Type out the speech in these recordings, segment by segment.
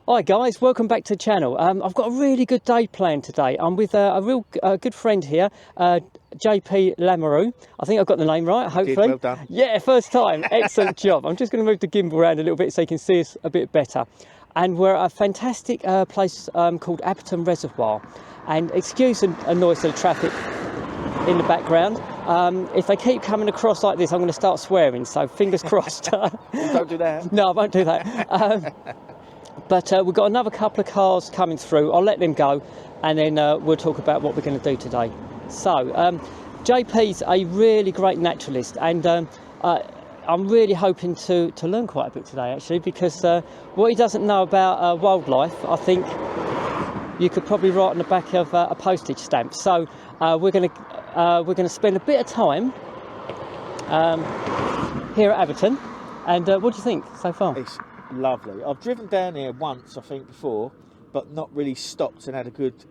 Hi guys, welcome back to the channel. I've got a really good day planned today. I'm with a real good friend here, JP Lamoureux. I think I've got the name right, hopefully. Well done. Yeah, first time. Excellent job. I'm just going to move the gimbal around a little bit so you can see us a bit better. And we're at a fantastic place called Abberton Reservoir. And excuse a noise of the traffic in the background. If they keep coming across like this, I'm going to start swearing, so fingers crossed. Don't do that. No, I won't do that. But we've got another couple of cars coming through. I'll let them go and then we'll talk about what we're going to do today. So JP's a really great naturalist, and I'm really hoping to learn quite a bit today actually, because what he doesn't know about wildlife, I think you could probably write on the back of a postage stamp. So we're going to spend a bit of time here at Abberton. And what do you think so far? It's lovely. I've driven down here once, I think, before, but not really stopped and had a good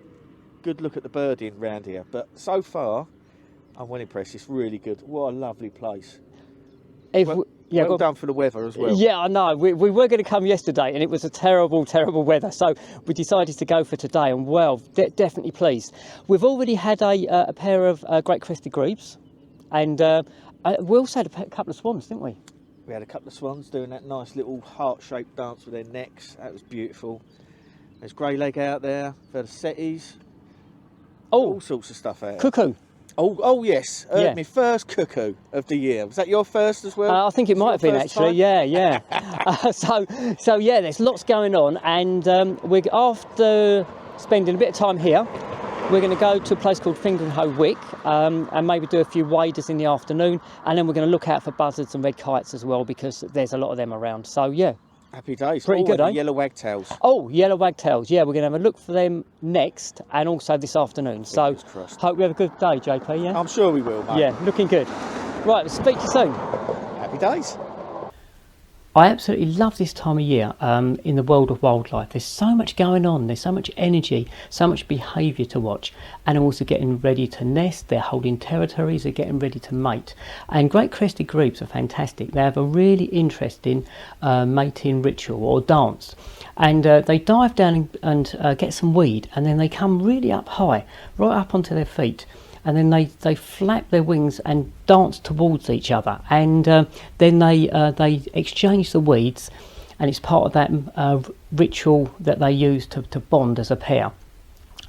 look at the birding round here. But so far, I'm well impressed. It's really good. What a lovely place. Well done for the weather as well. Yeah, I know. We were going to come yesterday and it was a terrible, terrible weather. So we decided to go for today, and well, definitely pleased. We've already had a pair of great crested grebes, and we also had a couple of swans, didn't we? We had a couple of swans doing that nice little heart-shaped dance with their necks. That was beautiful. There's grey leg out there for the setties. Oh, all sorts of stuff out. Cuckoo. Oh yes. Yeah. My first cuckoo of the year. Was that your first as well? I think it might have been actually. Time? Yeah. So yeah, there's lots going on, and we're after spending a bit of time here. We're going to go to a place called Fingringhoe, Wick, and maybe do a few waders in the afternoon, and then we're going to look out for buzzards and red kites as well, because there's a lot of them around. So yeah. Happy days. Pretty good, eh? Yellow wagtails. Oh, yellow wagtails. Yeah, we're going to have a look for them next, and also this afternoon. So hope we have a good day, JP, yeah? I'm sure we will, mate. Yeah, looking good. Right, we'll speak to you soon. Happy days. I absolutely love this time of year in the world of wildlife. There's so much going on, there's so much energy, so much behaviour to watch. Animals are getting ready to nest, they're holding territories, they're getting ready to mate. And great crested grebes are fantastic. They have a really interesting mating ritual or dance. And they dive down and get some weed, and then they come really up high, right up onto their feet. And then they flap their wings and dance towards each other, and then they exchange the weeds, and it's part of that ritual that they use to bond as a pair.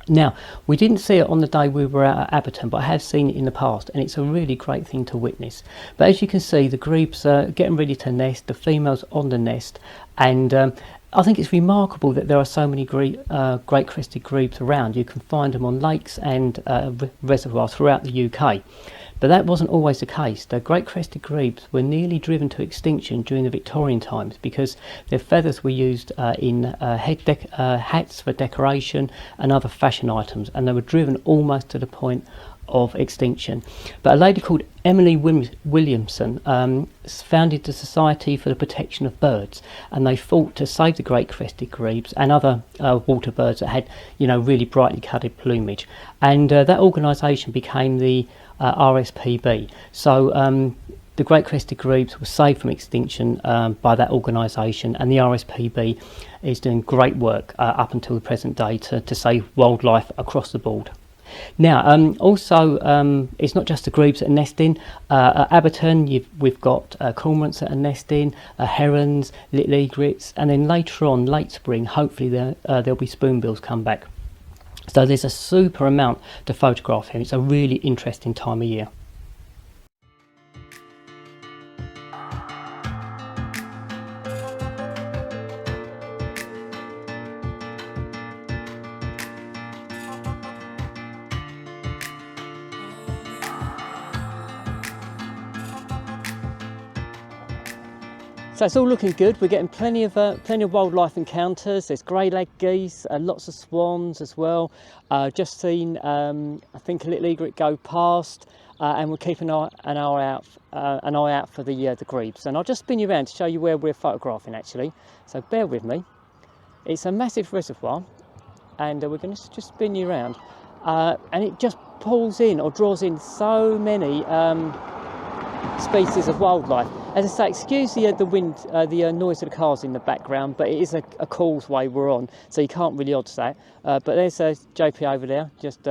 Now, we didn't see it on the day we were out at Abberton, but I have seen it in the past, and it's a really great thing to witness. But as you can see, the grebes are getting ready to nest, the female's on the nest, and I think it's remarkable that there are so many great crested grebes around. You can find them on lakes and reservoirs throughout the UK. But that wasn't always the case. The great crested grebes were nearly driven to extinction during the Victorian times, because their feathers were used in hats for decoration and other fashion items, and they were driven almost to the point of extinction. But a lady called Emily Williamson founded the Society for the Protection of Birds, and they fought to save the great crested grebes and other water birds that had, really brightly coloured plumage. And that organisation became the RSPB. So the great crested grebes were saved from extinction by that organisation, and the RSPB is doing great work up until the present day to save wildlife across the board. Now, also, it's not just the grebes that are nesting. At Abberton, we've got cormorants that are nesting, herons, little egrets, and then later on, late spring, hopefully there'll be spoonbills come back. So there's a super amount to photograph here. It's a really interesting time of year. So it's all looking good. We're getting plenty of wildlife encounters. There's grey-leg geese, lots of swans as well. Just seen, I think, a little egret go past, and we're keeping an eye out for the grebes. And I'll just spin you around to show you where we're photographing actually. So bear with me. It's a massive reservoir, and we're going to just spin you around, and it just pulls in or draws in so many species of wildlife. As I say, excuse the wind, the noise of the cars in the background, but it is a causeway we're on, so you can't really odds that. But there's JP over there, just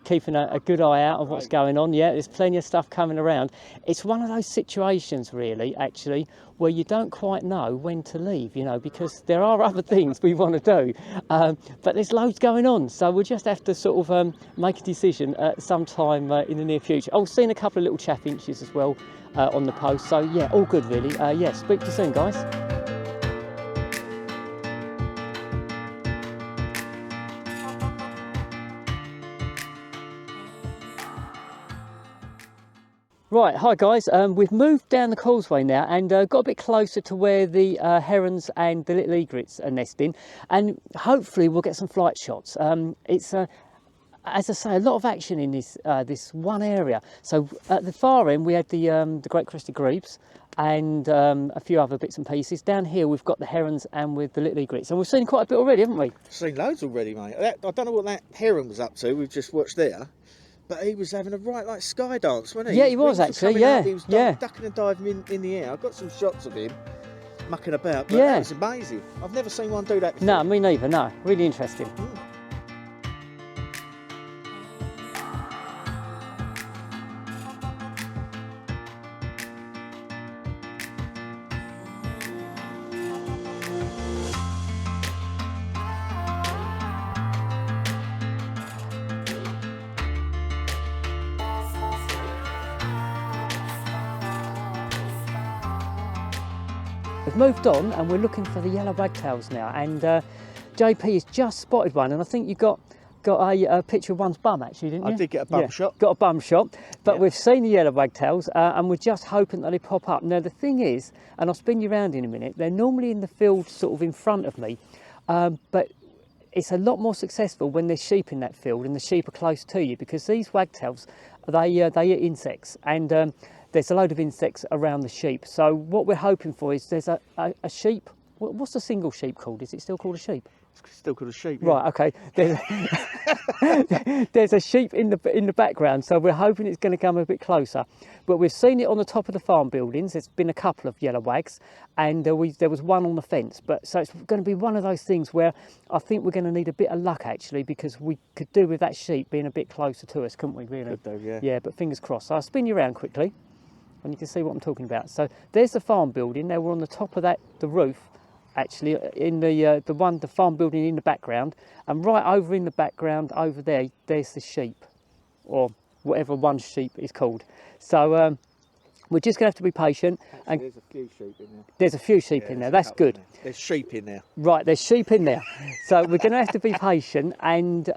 keeping a good eye out of what's going on. Yeah, there's plenty of stuff coming around. It's one of those situations, really, actually, where you don't quite know when to leave, you know, because there are other things we want to do, but there's loads going on, so we'll just have to sort of make a decision at some time in the near future. I've seen a couple of little chaffinches as well on the post, so yeah, all good really. Yeah, speak to you soon, guys. Right, hi guys, we've moved down the causeway now and got a bit closer to where the herons and the little egrets are nesting, and hopefully we'll get some flight shots. It's as I say, a lot of action in this this one area. So at the far end we had the great crested grebes and a few other bits and pieces. Down here we've got the herons and with the little egrets, and we've seen quite a bit already, haven't we? Seen loads already, mate. I don't know what that heron was up to. We've just watched there. But he was having a right like sky dance, wasn't he? Yeah, he was actually. Yeah, he was ducking and diving in the air. I got some shots of him mucking about. But yeah, that was amazing. I've never seen one do that before. No, me neither. No, really interesting. We've moved on and we're looking for the yellow wagtails now, and JP has just spotted one, and I think you got a picture of one's bum actually, didn't you? I did get a bum shot. Got a bum shot, but we've seen the yellow wagtails and we're just hoping that they pop up. Now the thing is, and I'll spin you around in a minute, they're normally in the field sort of in front of me, but it's a lot more successful when there's sheep in that field and the sheep are close to you, because these wagtails, they eat insects, and there's a load of insects around the sheep. So what we're hoping for is there's a sheep. What's the single sheep called? Is it still called a sheep? It's still called a sheep. Yeah. Right. Okay. There's a sheep in the background, so we're hoping it's going to come a bit closer. But we've seen it on the top of the farm buildings. There's been a couple of yellow wags, and there was one on the fence. But so it's going to be one of those things where I think we're going to need a bit of luck actually, because we could do with that sheep being a bit closer to us, couldn't we? Really? Could do, yeah. Yeah. But fingers crossed. So I'll spin you around quickly, and you can see what I'm talking about. So there's the farm building. Now we're on the top of the roof, actually, in the farm building in the background, and right over in the background over there's the sheep, or whatever one sheep is called. So we're just going to have to be patient. Actually, and there's a few sheep in there. There's a few sheep in there. That's good. There's sheep in there. Right, there's sheep in there. So we're going to have to be patient, and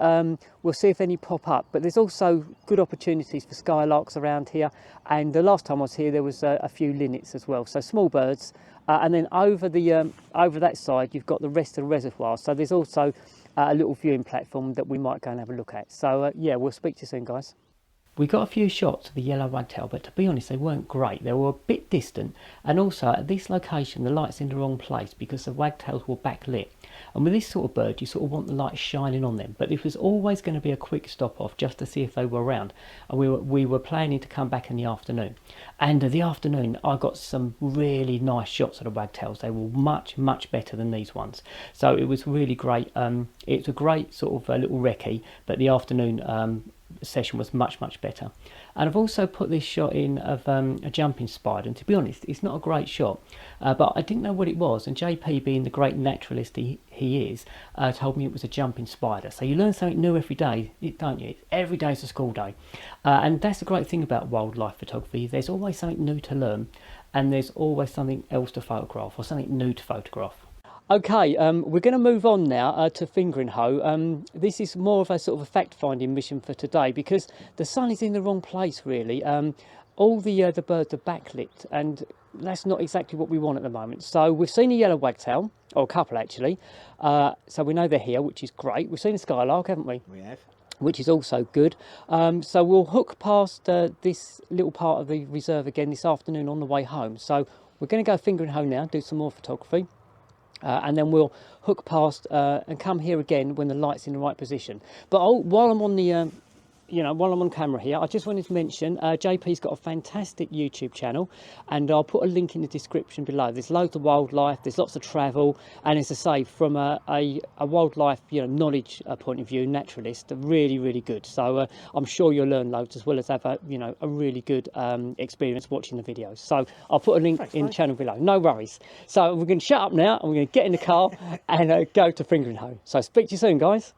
we'll see if any pop up. But there's also good opportunities for skylarks around here. And the last time I was here, there was a few linnets as well. So small birds. And then over that side, you've got the rest of the reservoir. So there's also a little viewing platform that we might go and have a look at. So yeah, we'll speak to you soon, guys. We got a few shots of the yellow wagtail, but to be honest, they weren't great. They were a bit distant, and also at this location, the light's in the wrong place because the wagtails were backlit. And with this sort of bird, you sort of want the light shining on them. But this was always going to be a quick stop off just to see if they were around. And we were planning to come back in the afternoon. And the afternoon, I got some really nice shots of the wagtails. They were much, much better than these ones. So it was really great. It's a great sort of little recce, but the afternoon session was much better. And I've also put this shot in of a jumping spider, and to be honest, it's not a great shot, but I didn't know what it was, and JP, being the great naturalist he is, told me it was a jumping spider. So you learn something new every day, don't you? Every day's a school day, and that's the great thing about wildlife photography. There's always something new to learn, and there's always something else to photograph, or something new to photograph. Okay, we're going to move on now to Fingringhoe. This is more of a sort of a fact-finding mission for today, because the sun is in the wrong place, really. All the birds are backlit, and that's not exactly what we want at the moment. So we've seen a yellow wagtail, or a couple actually, so we know they're here, which is great. We've seen a skylark, haven't we? We have. Which is also good. So we'll hook past this little part of the reserve again this afternoon on the way home. So we're going to go Fingringhoe now, do some more photography. And then we'll hook past and come here again when the light's in the right position. But while I'm on the you know, while I'm on camera here, I just wanted to mention JP's got a fantastic YouTube channel, and I'll put a link in the description below. There's loads of wildlife, there's lots of travel, and as I say, from a wildlife, you know, knowledge point of view, naturalist, really, really good. So I'm sure you'll learn loads, as well as have a, you know, a really good experience watching the videos. So I'll put a link in the channel below. No worries. So we're going to shut up now, and we're going to get in the car and go to Fingringhoe. So speak to you soon, guys.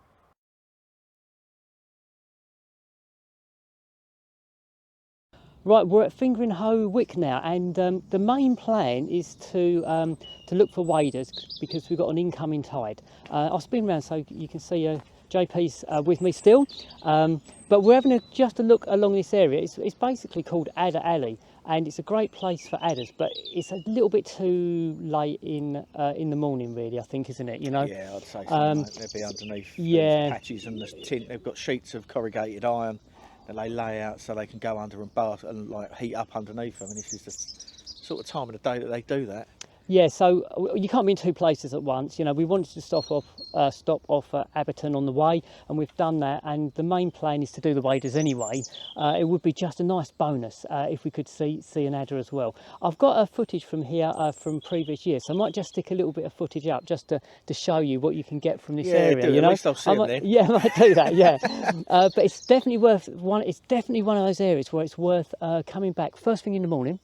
Right, we're at Fingringhoe, Wick now, and the main plan is to look for waders because we've got an incoming tide. I'll spin around so you can see JP's with me still, but we're having just a look along this area. It's basically called Adder Alley, and it's a great place for adders, but it's a little bit too late in the morning, really, I think, isn't it? You know? Yeah, I'd say so. Mate. They'd be underneath these patches and the tint. They've got sheets of corrugated iron that they lay out so they can go under and bath and like heat up underneath them. And this is the sort of time of the day that they do that. Yeah, so you can't be in two places at once. You know, we wanted to stop off at Abberton on the way, and we've done that. And the main plan is to do the waders anyway. It would be just a nice bonus if we could see an adder as well. I've got footage from here from previous years, so I might just stick a little bit of footage up just to show you what you can get from this area. You know, at least I'll see them then. Yeah, I might do that. Yeah, but it's definitely worth one. It's definitely one of those areas where it's worth coming back first thing in the morning.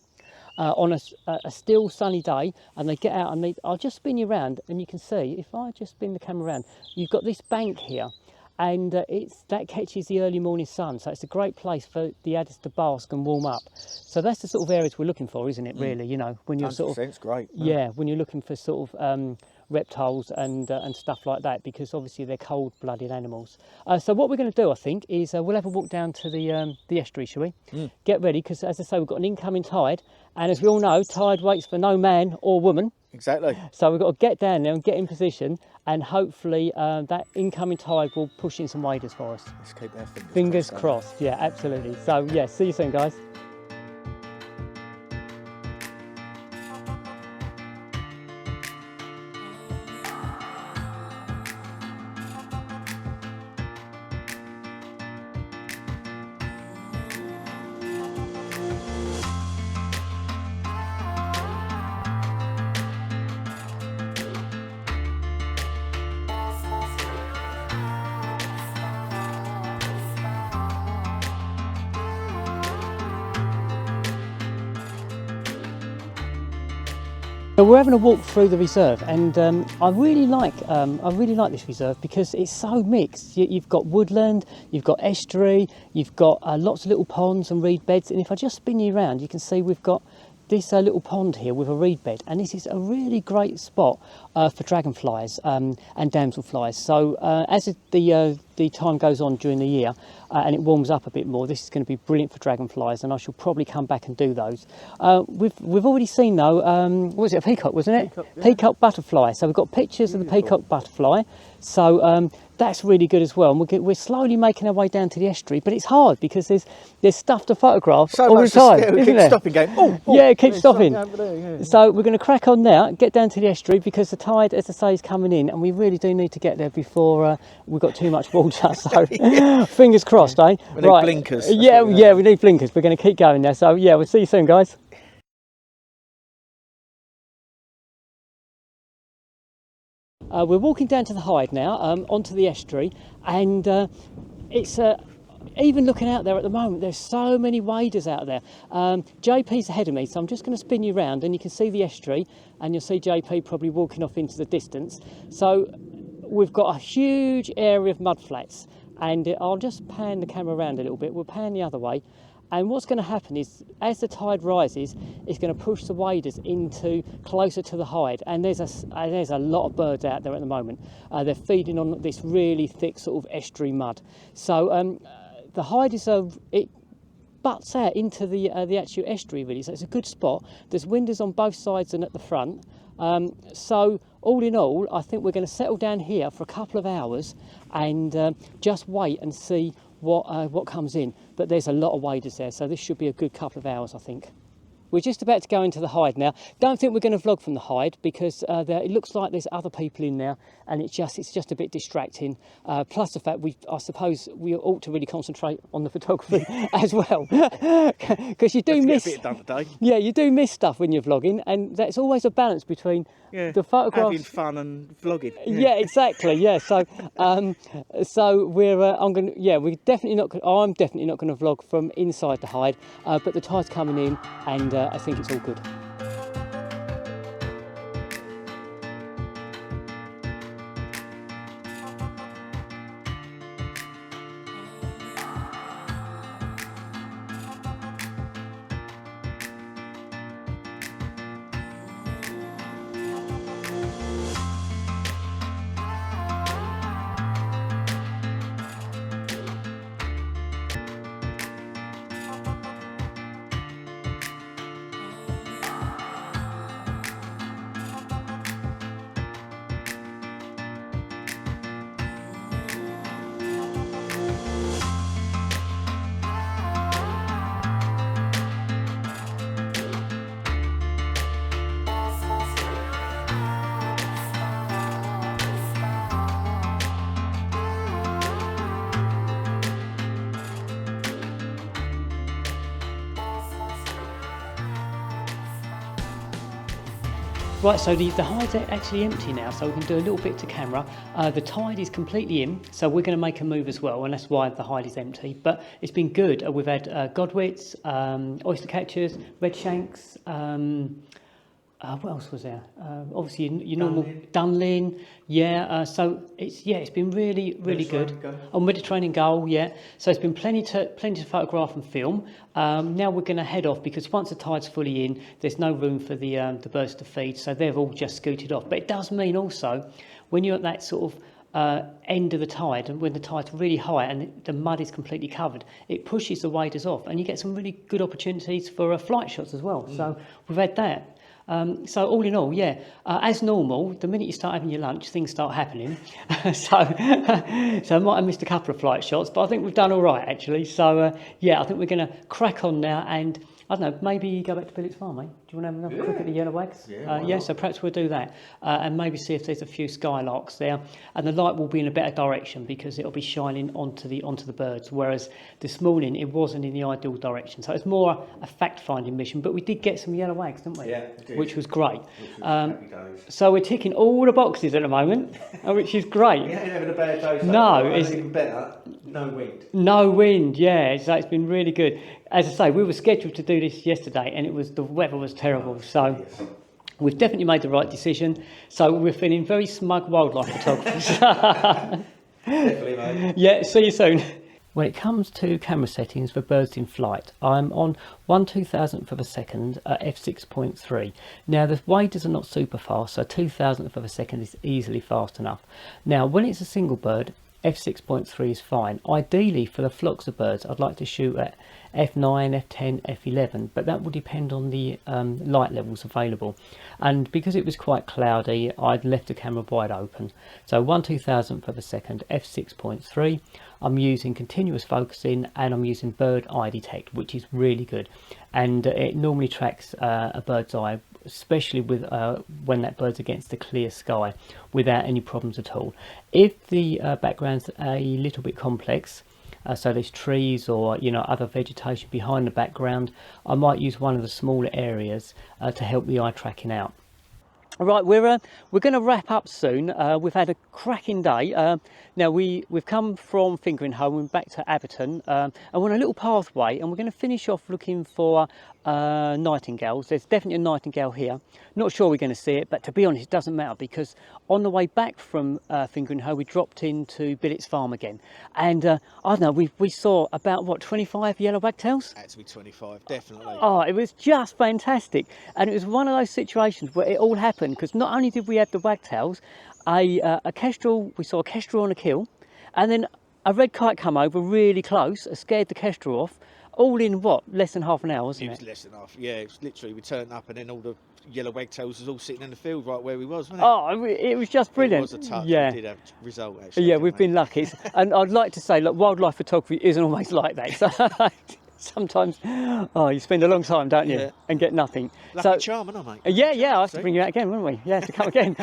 On a still sunny day, and they get out and I'll just spin you around, and you can see, if I just spin the camera around, you've got this bank here, and that catches the early morning sun, so it's a great place for the adders to bask and warm up. So that's the sort of areas we're looking for, isn't it, really? You know, when you're sort of, it's great. yeah, when you're looking for sort of reptiles and stuff like that, because obviously they're cold-blooded animals. So what we're going to do, I think, is we'll have a walk down to the estuary, shall we? Get ready, because as I say, we've got an incoming tide, and as we all know, tide waits for no man or woman. Exactly. So we've got to get down there and get in position, and hopefully that incoming tide will push in some waders for us. Let's keep our Fingers crossed. Yeah, absolutely. So yeah, see you soon, guys. So we're having a walk through the reserve, and I really like this reserve because it's so mixed. You've got woodland, you've got estuary, you've got lots of little ponds and reed beds, and if I just spin you around, you can see we've got this little pond here with a reed bed, and this is a really great spot for dragonflies and damselflies. So as the time goes on during the year and it warms up a bit more, this is going to be brilliant for dragonflies, and I shall probably come back and do those. We've already seen though, what was it, a peacock, wasn't it? Peacock, yeah. Peacock butterfly. So we've got pictures of the peacock butterfly. So that's really good as well. And we're slowly making our way down to the estuary, but it's hard because there's stuff to photograph all the time, isn't there? Stopping, going, oh, yeah, it keeps stopping. There, So we're going to crack on now, get down to the estuary, because the tide, as I say, is coming in, and we really do need to get there before we've got too much water. So fingers crossed, eh? We need blinkers. Yeah, we need blinkers. We're going to keep going now. So yeah, we'll see you soon, guys. We're walking down to the Hyde now, onto the estuary, and it's even looking out there at the moment, there's so many waders out there. JP's ahead of me, so I'm just going to spin you round, and you can see the estuary, and you'll see JP probably walking off into the distance. So we've got a huge area of mudflats, and I'll just pan the camera around a little bit. We'll pan the other way. And what's going to happen is, as the tide rises, it's going to push the waders into closer to the Hyde. And there's a lot of birds out there at the moment. They're feeding on this really thick sort of estuary mud. So the Hyde it butts out into the actual estuary really. So it's a good spot. There's windows on both sides and at the front. So all in all, I think we're going to settle down here for a couple of hours and just wait and see what comes in. But there's a lot of waders there, so this should be a good couple of hours, I think. we're just about to go into the hide now. Don't think we're going to vlog from the hide because it looks like there's other people in there, and it's just a bit distracting. Plus the fact I suppose we ought to really concentrate on the photography as well, because you do miss. Get a bit done today. Yeah, you do miss stuff when you're vlogging, and that's always a balance between the photographs, having fun and vlogging. Yeah, exactly. Yeah, so we're definitely not. I'm definitely not going to vlog from inside the hide, but the tide's coming in, and I think it's all good. Right, so the hide's actually empty now, so we can do a little bit to camera. The tide is completely in, so we're going to make a move as well, and that's why the hide is empty. But it's been good. We've had godwits, oyster catchers, red shanks. What else was there? Obviously, your normal dunlin. Yeah. So it's been really good. Oh, Mediterranean gull. Yeah. So it's been plenty to photograph and film. Now we're going to head off because once the tide's fully in, there's no room for the birds to feed. So they've all just scooted off. But it does mean also when you're at that sort of end of the tide, and when the tide's really high and the mud is completely covered, it pushes the waders off, and you get some really good opportunities for flight shots as well. So we've had that. So all in all, as normal, the minute you start having your lunch, things start happening. so I might have missed a couple of flight shots, but I think we've done all right, actually. So, I think we're going to crack on now and, I don't know, maybe go back to Billet's Farm, eh? Do you want to have another quick at the yellow wags? So perhaps we'll do that. And maybe see if there's a few skylarks there. And the light will be in a better direction because it'll be shining onto the birds. Whereas this morning, it wasn't in the ideal direction. So it's more a fact-finding mission. But we did get some yellow wags, didn't we? Yeah, we did. Which was great. So we're ticking all the boxes at the moment, which is great. You ain't having a bad day. No, it's even better. No wind. No wind, yeah. So it's been really good. As I say, we were scheduled to do this yesterday, and the weather was terrible. So we've definitely made the right decision. So we're feeling very smug wildlife photographers. Definitely, mate. Yeah. See you soon. When it comes to camera settings for birds in flight, I'm on 1/2000th of a second at f6.3. Now the waders are not super fast, so 2,000th of a second is easily fast enough. Now when it's a single bird, f6.3 is fine. Ideally for the flocks of birds, I'd like to shoot at f9, f10, f11, but that will depend on the light levels available. And because it was quite cloudy, I'd left the camera wide open. So 1/2000th of a second, f6.3. I'm using continuous focusing and I'm using bird eye detect, which is really good. And it normally tracks a bird's eye, especially with when that bird's against the clear sky, without any problems at all. If the background's a little bit complex, so there's trees or other vegetation behind the background, I might use one of the smaller areas to help the eye tracking out. Right, we're going to wrap up soon. We've had a cracking day. Now we've come from Fingringhoe and back to Abberton, and we're on a little pathway, and we're going to finish off looking for nightingales. There's definitely a nightingale here. Not sure we're going to see it, but to be honest, it doesn't matter because on the way back from Fingringhoe, we dropped into Billet's Farm again, and I don't know, we saw about 25 yellow wagtails. Had to be 25, definitely. Oh, it was just fantastic, and it was one of those situations where it all happened because not only did we have the wagtails, a kestrel. We saw a kestrel on a kill, and then a red kite come over really close, scared the kestrel off. All in less than half an hour, wasn't it? It was less than half. Yeah, it was literally we turned up and then all the yellow wagtails was all sitting in the field right where we was, wasn't it? Oh, it was just brilliant. It was a touch. Yeah, we did have a result actually. Yeah, we've been lucky, and I'd like to say, look, wildlife photography isn't always like that. So Sometimes, oh, you spend a long time, don't you, Yeah. and get nothing. Lucky charm, aren't I, mate? Yeah, I have to bring you out again, wouldn't we? Yeah, to come again.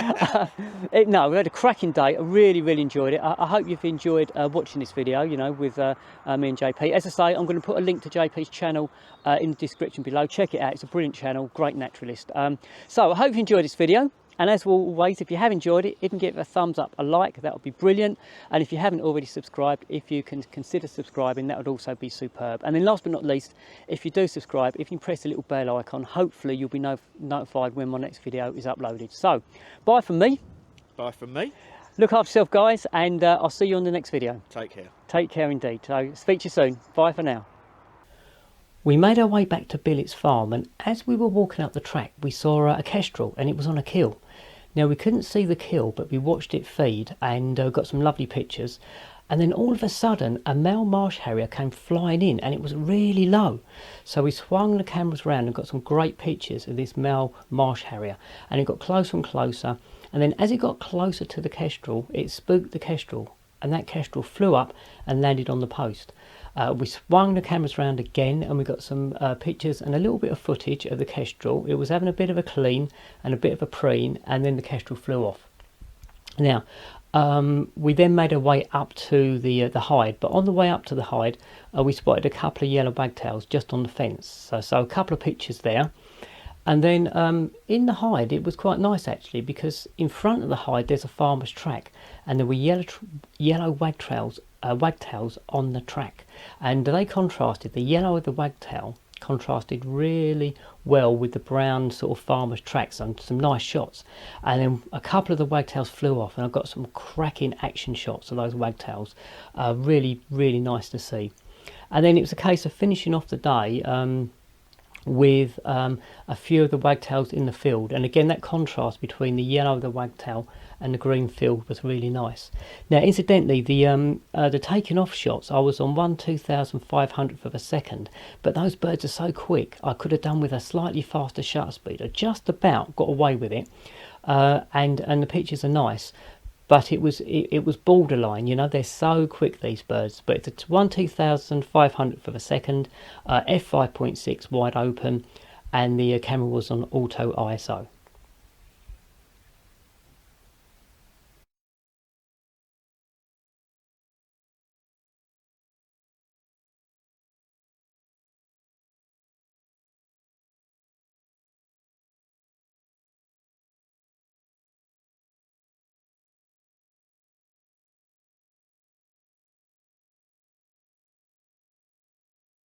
No, we had a cracking day. I really enjoyed it. I hope you've enjoyed watching this video, you know, with me and JP. As I say, I'm going to put a link to JP's channel in the description below. Check it out. It's a brilliant channel, great naturalist. So I hope you enjoyed this video. And as always, if you have enjoyed it, you can give it a thumbs up, a like, that would be brilliant. And if you haven't already subscribed, if you can consider subscribing, that would also be superb. And then last but not least, if you do subscribe, if you press the little bell icon, hopefully you'll be notified when my next video is uploaded. So, bye from me. Bye from me. Look after yourself, guys, and I'll see you on the next video. Take care. Take care indeed. So, speak to you soon. Bye for now. We made our way back to Billet's farm, and as we were walking up the track, we saw a kestrel, and it was on a kill. Now, we couldn't see the kill, but we watched it feed and got some lovely pictures. And then all of a sudden, a male Marsh Harrier came flying in, and it was really low. So we swung the cameras around and got some great pictures of this male Marsh Harrier. And it got closer and closer. And then as it got closer to the kestrel, it spooked the kestrel. And that kestrel flew up and landed on the post. We swung the cameras around again, and we got some pictures and a little bit of footage of the kestrel. It was having a bit of a clean and a bit of a preen, and then the kestrel flew off. Now, we then made our way up to the hide, but on the way up to the hide, we spotted a couple of yellow wagtails just on the fence. So a couple of pictures there. And then in the hide, it was quite nice actually, because in front of the hide there's a farmer's track, and there were yellow wagtails on the track, and they contrasted. The yellow of the wagtail contrasted really well with the brown sort of farmer's tracks, and some nice shots. And then a couple of the wagtails flew off, and I've got some cracking action shots of those wagtails. Really nice to see. And then it was a case of finishing off the day with a few of the wagtails in the field, and again that contrast between the yellow of the wagtail and the green field was really nice. Now incidentally, the taking off shots, I was on 1/2500th of a second, but those birds are so quick I could have done with a slightly faster shutter speed. I just about got away with it, and the pictures are nice. But it was borderline, you know, they're so quick, these birds. But it's 1/2500th of a second, f5.6 wide open, and the camera was on auto ISO.